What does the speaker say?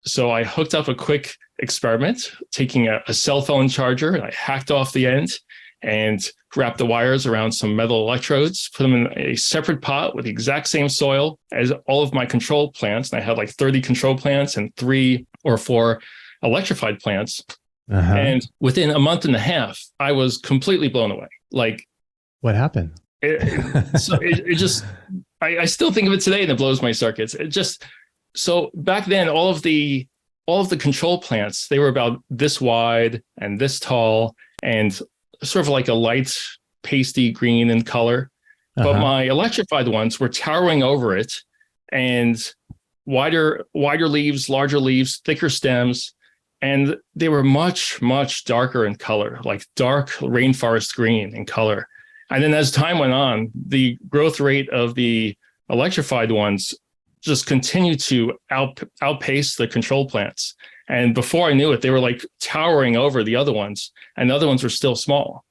So I hooked up a quick experiment, taking a cell phone charger, and I hacked off the end and wrapped the wires around some metal electrodes, put them in a separate pot with the exact same soil as all of my control plants. And I had like 30 control plants and 3 or 4 electrified plants. And within a month and a half, I was completely blown away. Like, what happened? It just, I still think of it today and it blows my circuits. So back then, all of the control plants, they were about this wide and this tall and sort of like a light pasty green in color. But my electrified ones were towering over it, and wider leaves, larger leaves, thicker stems. And they were much, much darker in color, like dark rainforest green in color. And then as time went on, the growth rate of the electrified ones just continued to outpace the control plants. And before I knew it, they were like towering over the other ones, and the other ones were still small.